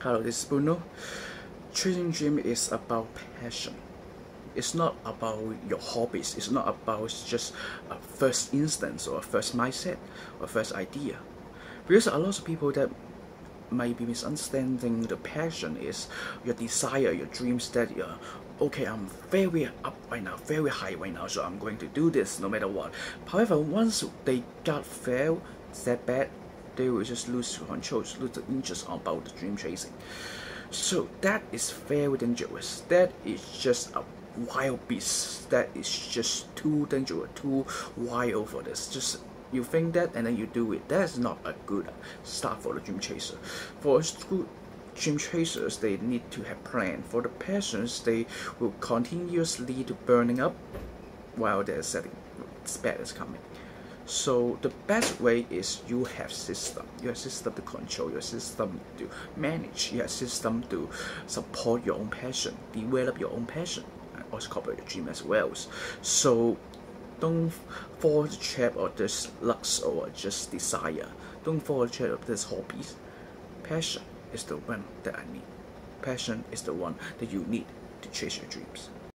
Hello, this is Bruno. Chasing dream is about passion. It's not about your hobbies. It's not about just a first instance or a first mindset or first idea. Because a lot of people that might be misunderstanding the passion is your desire, your dreams that okay, I'm very up right now, very high right now, so I'm going to do this no matter what. However, once they got fail, setback, they will just lose control, lose the interest about the dream chasing. So that is very dangerous. That is just a wild beast. That is just too dangerous, too wild for this. Just you think that and then you do it. That is not a good start for the dream chaser. For good dream chasers, they need to have plan. For the passions, they will continuously to burning up while they're setting bad is coming. So the best way is you have system. You have system to control, your system to manage, you have system to support your own passion, develop your own passion, and also cover your dream as well. So don't fall the trap of this lust or just desire. Don't fall the trap of this hobbies. Passion is the one that I need. Passion is the one that you need to chase your dreams.